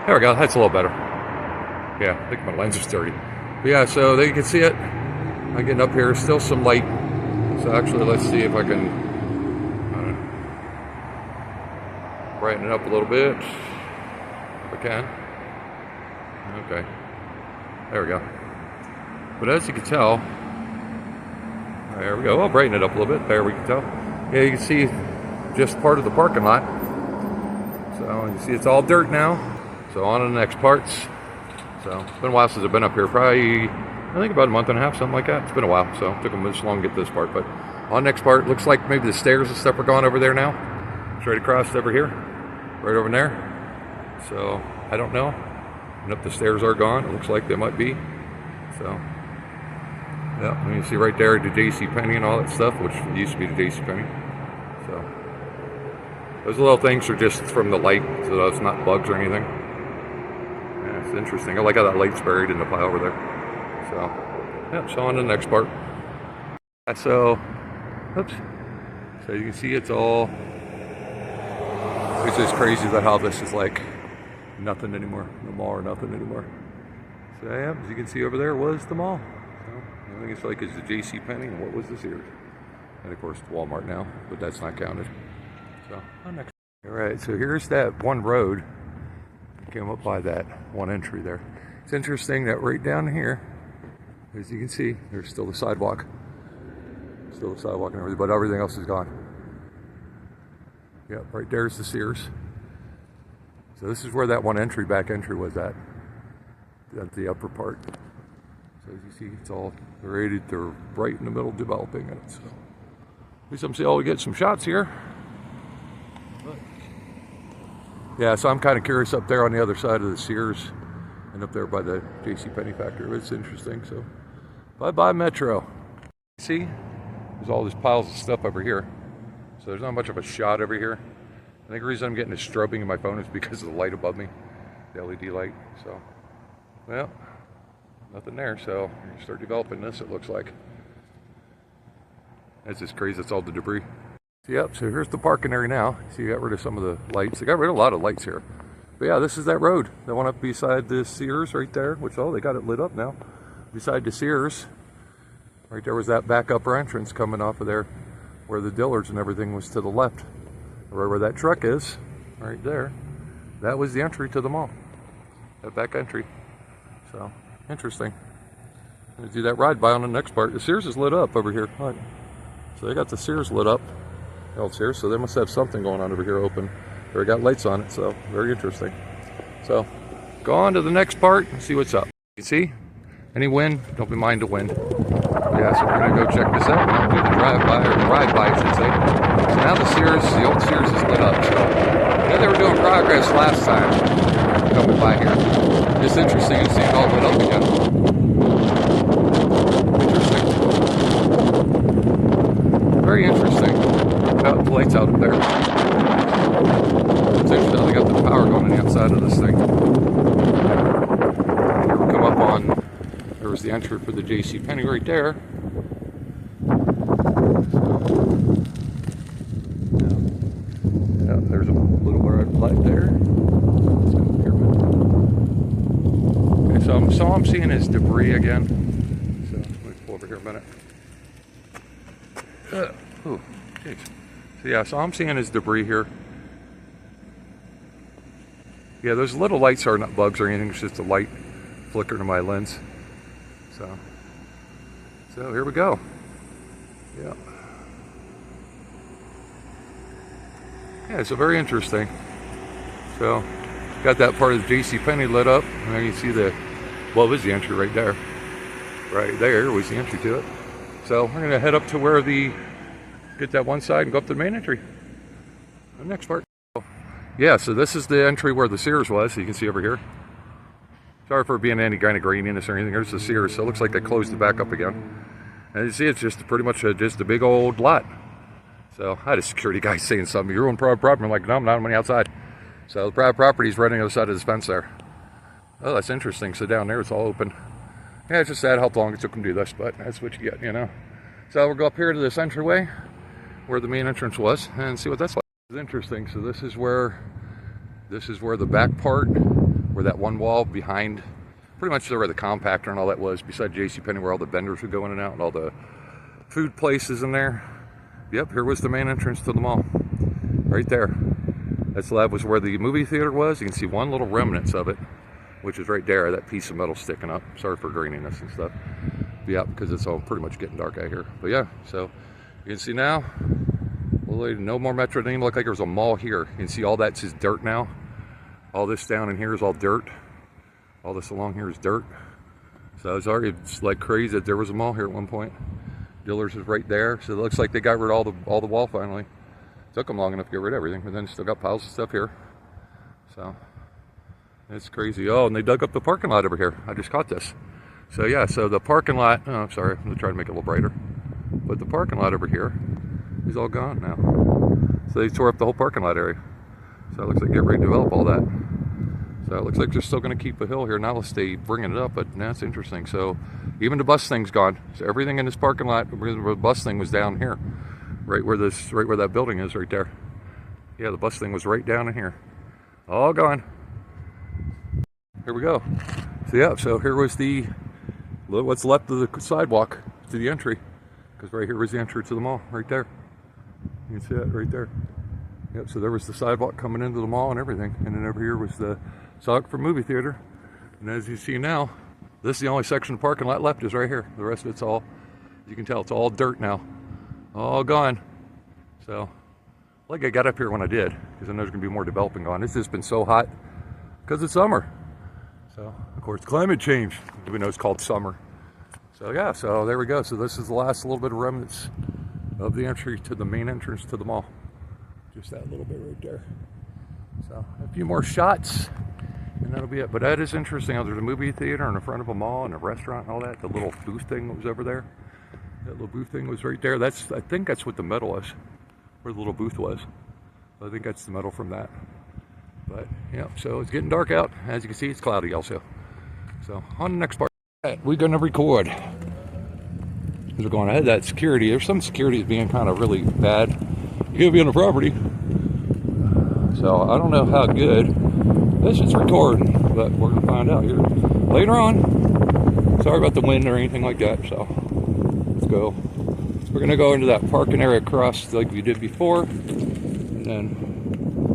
There we go, that's a little better. Yeah, I think my lens is dirty. But yeah, so there you can see it. I'm getting up here, still some light. So actually, let's see if I can brighten it up a little bit. If I can. Okay. There we go. But as you can tell, there we go. I'll brighten it up a little bit. There we can tell. Yeah, you can see just part of the parking lot. So you see it's all dirt now. So on to the next parts. So it's been a while since I've been up here. Probably, I think about a month and a half, something like that. It's been a while, so it took them this long to get this part. But on the next part, looks like maybe the stairs and stuff are gone over there now. Straight across over here, right over there. So I don't know. And if the stairs are gone, it looks like they might be. So yeah, and you see right there the JCPenney and all that stuff, which used to be the JCPenney. So those little things are just from the light, so it's not bugs or anything. Yeah, it's interesting. I like how that light's buried in the pile over there. So yeah, so on to the next part. So, oops. So you can see it's all. It's just crazy that how this is like nothing anymore, no mall or nothing anymore. So yeah, as you can see over there was the mall. So I think it's like it's the JCPenney and what was the Sears, and of course Walmart now, but that's not counted. So next. All right, so here's that one road that came up by that one entry there. It's interesting that right down here, as you can see, there's still the sidewalk, and everything, but everything else is gone. Yep, right there's the Sears. So this is where that one back entry was at the upper part. So as you see, it's all they're right in the middle developing it. So at least I'm able to get some shots here. But yeah, so I'm kind of curious up there on the other side of the Sears and up there by the JCPenney factory. It's interesting. So bye-bye Metro. See, there's all these piles of stuff over here. So there's not much of a shot over here. I think the reason I'm getting the strobing in my phone is because of the light above me, the LED light. So, well, nothing there. So you start developing this, it looks like. That's just crazy. That's all the debris. Yep, so here's the parking area now. So you got rid of some of the lights. They got rid of a lot of lights here. But yeah, this is that road. The one up beside the Sears right there, which, oh, they got it lit up now. Beside the Sears, right there was that back upper entrance coming off of there, where the Dillards and everything was to the left. Right where that truck is, right there, that was the entry to the mall. That back entry. So, interesting. I'm going to do that ride by on the next part. The Sears is lit up over here. Right. So they got the Sears lit up. The old Sears, so they must have something going on over here open. They got lights on it, so very interesting. So, go on to the next part and see what's up. You see? Any wind? Don't be mind the wind. Yeah, so we're gonna go check this out. We'll do the drive-by, or the ride-by, I should say. So now the old Sears is lit up. So I know they were doing progress last time coming by here. It's interesting to see it all lit up again. Interesting. Very interesting. Got the lights out there. It's interesting. They got the power going on the outside of this thing. Here we come up on. There was the entry for the JCPenney right there. Yeah, there's a little red light there. Okay, so I'm seeing is debris again. So let me pull over here a minute. Oh, geez. So yeah, so I'm seeing is debris here. Yeah, those little lights are not bugs or anything. It's just a light flicker to my lens. So here we go. Yeah. Yeah, so very interesting. So got that part of the JCPenney lit up, and then you see well, was the entry right there. Right there was the entry to it. So we're gonna head up to where get that one side and go up to the main entry. The next part. Yeah, so this is the entry where the Sears was, so you can see over here. Sorry for being any kind of graininess or anything. There's the Sears, so it looks like they closed it back up again. And you see, it's just pretty much just a big old lot. So I had a security guy saying something, "Your own private property." I'm like, "No, I'm not on the outside." So the private property is right on the other side of this fence there. Oh, that's interesting. So down there, it's all open. Yeah, it's just sad how long it took them to do this, but that's what you get, you know. So we'll go up here to this entryway, where the main entrance was, and see what that's like. It's interesting. So this is where the back part where that one wall behind, pretty much where the compactor and all that was, beside JCPenney, where all the vendors would go in and out, and all the food places in there. Yep, here was the main entrance to the mall, right there. That slab was where the movie theater was. You can see one little remnants of it, which is right there, that piece of metal sticking up. Sorry for graininess and stuff. Yeah, because it's all pretty much getting dark out here. But yeah, so you can see now, well, no more Metro. It didn't even look like there was a mall here. You can see all that's just dirt now. All this down in here is all dirt. All this along here is dirt. So it's like crazy that there was a mall here at one point. Dillard's is right there. So it looks like they got rid of all the wall finally. Took them long enough to get rid of everything, but then still got piles of stuff here. So it's crazy. Oh, and they dug up the parking lot over here. I just caught this. So yeah, so the parking lot, oh, I'm sorry, I'm gonna try to make it a little brighter. But the parking lot over here is all gone now. So they tore up the whole parking lot area. So it looks like they're ready to develop all that. So it looks like they're still going to keep a hill here. Now let's stay bringing it up, but that's interesting. So even the bus thing's gone. So everything in this parking lot, where the bus thing was down here, right where that building is, right there. Yeah, the bus thing was right down in here, all gone. Here we go. So yeah, so here was what's left of the sidewalk to the entry, because right here was the entry to the mall, right there. You can see it right there. Yep, so there was the sidewalk coming into the mall and everything, and then over here was the sidewalk for movie theater. And as you see now, this is the only section of parking lot left is right here. The rest of it's all, you can tell, it's all dirt now, all gone. So, like I got up here when I did, because I know there's gonna be more developing going. It's just been so hot because it's summer. So, of course, climate change, even though it's called summer. So yeah, so there we go. So this is the last little bit of remnants of the entry to the main entrance to the mall. Just that little bit right there. So a few more shots and that'll be it. But that is interesting. There's a movie theater in the front of a mall and a restaurant and all that. The little booth thing that was over there. That little booth thing was right there. I think that's what the metal was, where the little booth was. I think that's the metal from that. But yeah, so it's getting dark out. As you can see, it's cloudy also. So on the next part, we're gonna record. As we're going ahead, that security, there's some security being kind of really bad. You gotta be on the property. So I don't know how good this is recording, but we're gonna find out here later on. Sorry about the wind or anything like that. So let's go. We're gonna go into that parking area across like we did before, and then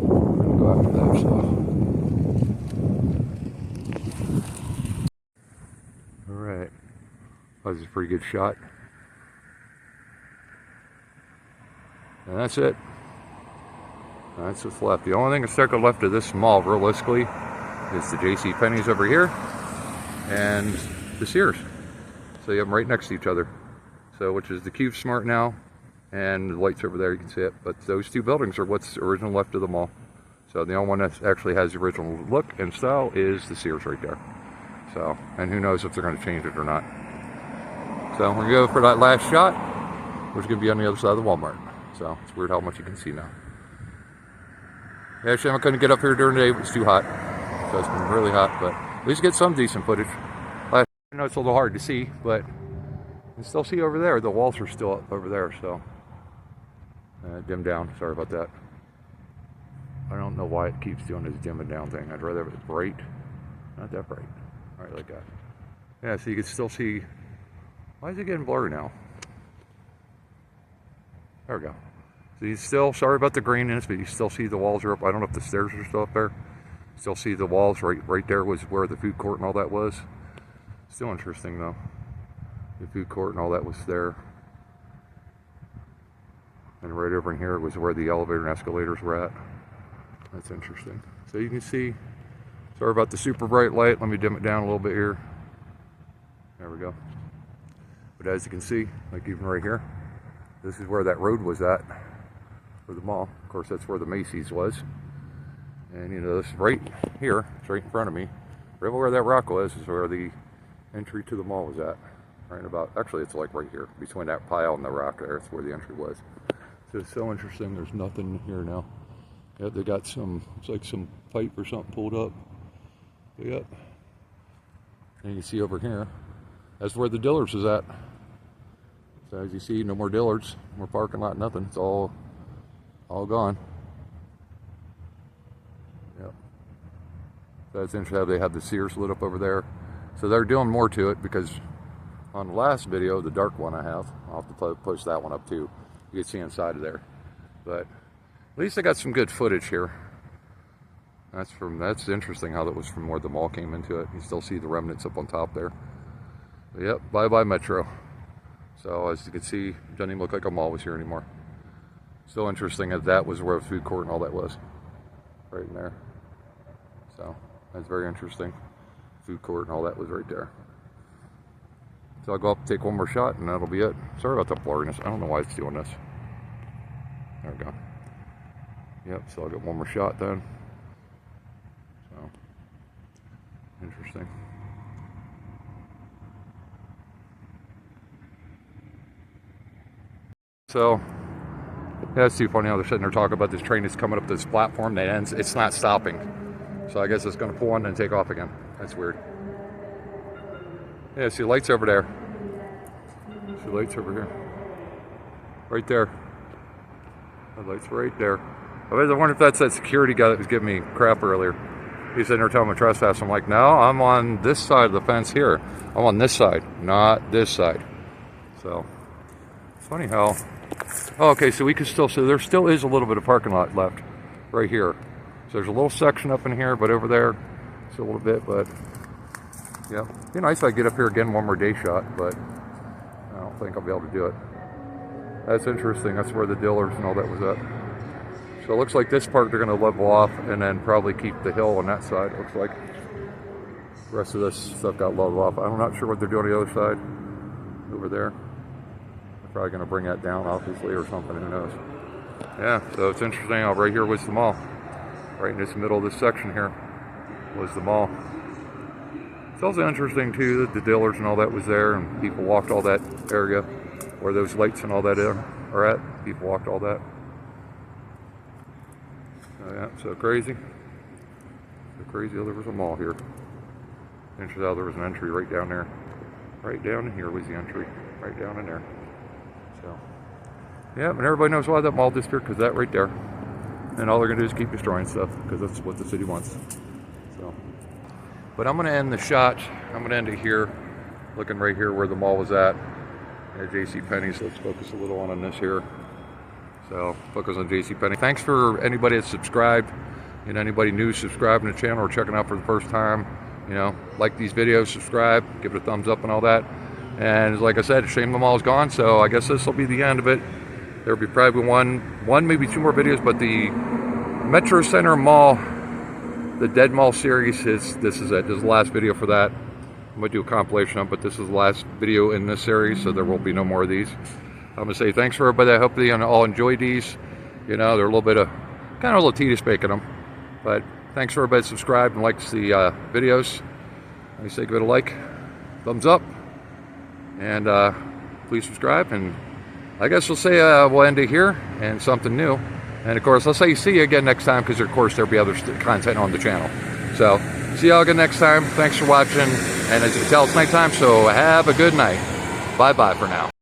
we're gonna go after that. So. All right, that was a pretty good shot. And that's it. That's what's left. The only thing that's circled left of this mall, realistically, is the JCPenney's over here and the Sears. So you have them right next to each other. So, which is the Cube Smart now, and the lights over there, you can see it. But those two buildings are what's original left of the mall. So the only one that actually has the original look and style is the Sears right there. So, and who knows if they're going to change it or not. So we're going to go for that last shot, which is going to be on the other side of the Walmart. So it's weird how much you can see now. Yeah, actually, I couldn't get up here during the day. It was too hot. So it's been really hot, but at least get some decent footage. I know it's a little hard to see, but you can still see over there. The walls are still up over there, so dim down. Sorry about that. I don't know why it keeps doing this dim and down thing. I'd rather have it bright. Not that bright. All right, like that. Yeah, so you can still see. Why is it getting blurry now? There we go. So you still, sorry about the graininess, but you still see the walls are up. I don't know if the stairs are still up there. Still see the walls right there was where the food court and all that was. Still interesting though. The food court and all that was there. And right over in here was where the elevator and escalators were at. That's interesting. So you can see, sorry about the super bright light. Let me dim it down a little bit here. There we go. But as you can see, like even right here, this is where that road was at for the mall. Of course, that's where the Macy's was. And you know, this right here, it's right in front of me. Right where that rock was is where the entry to the mall was at. Right about, actually it's like right here, between that pile and the rock there, that's where the entry was. So it's so interesting, there's nothing here now. Yeah, they got some, it's like some pipe or something pulled up. Yep. And you can see over here, that's where the Dillard's is at. So as you see, no more Dillard's, more parking lot, nothing. It's all gone. Yep. That's interesting how they have the Sears lit up over there. So they're doing more to it, because on the last video, the dark one I have, I'll have to push that one up too. You can see inside of there. But at least I got some good footage here. That's interesting how that was from where the mall came into it. You still see the remnants up on top there. But yep, bye-bye Metro. So as you can see, it doesn't even look like a mall was here anymore. Still interesting that was where the food court and all that was. Right in there. So that's very interesting. Food court and all that was right there. So I'll go up and take one more shot and that'll be it. Sorry about the blurriness. I don't know why it's doing this. There we go. Yep, so I'll get one more shot then. So, interesting. So, yeah, it's too funny how they're sitting there talking about this train that's coming up this platform that ends. It's not stopping. So I guess it's going to pull on and take off again. That's weird. Yeah, see lights over there. See lights over here. Right there. The lights right there. I wonder if that's that security guy that was giving me crap earlier. He's sitting there telling me trespass. I'm like, no, I'm on this side of the fence here. I'm on this side, not this side. So, funny how... Oh, okay, so we can still see, there still is a little bit of parking lot left right here. So there's a little section up in here, but over there, it's a little bit, but yeah. It'd be nice if I get up here again one more day shot, but I don't think I'll be able to do it. That's interesting. That's where the Dillards and all that was at. So it looks like this part they're going to level off and then probably keep the hill on that side, it looks like. The rest of this stuff got leveled off. I'm not sure what they're doing on the other side, over there. They're probably going to bring that down, obviously, or something, who knows. Yeah, so it's interesting. Right here was the mall. Right in this middle of this section here was the mall. It's also interesting, too, that the Dillards and all that was there, and people walked all that area where those lights and all that are at. People walked all that. So, yeah, so crazy. So crazy how there was a mall here. Interesting how there was an entry right down there. Right down in here was the entry. Right down in there. So, yeah, and everybody knows why that mall disappeared, because that right there. And all they're going to do is keep destroying stuff, because that's what the city wants. So, but I'm going to end the shot. I'm going to end it here, looking right here where the mall was at JCPenney. So let's focus a little on this here. So focus on JCPenney. Thanks for anybody that subscribed, and anybody new subscribing to the channel or checking out for the first time. You know, like these videos, subscribe, give it a thumbs up and all that. And like I said, shame the mall's gone, so I guess this will be the end of it. There'll be probably one, maybe two more videos, but the Metro Center Mall, the Dead Mall series, this is it. This is the last video for that. I'm going to do a compilation of it, but this is the last video in this series, so there will be no more of these. I'm going to say thanks for everybody. I hope they all enjoyed these. You know, they're a little bit of, kind of a little tedious making them. But thanks for everybody that subscribed and likes the videos. Let me say give it a like, thumbs up, and please subscribe. And I guess we'll say we'll end it here and something new. And of course, I'll say see you again next time, because of course there'll be other content on the channel. So see y'all again next time. Thanks for watching. And as you can tell, it's nighttime, so have a good night. Bye-bye for now.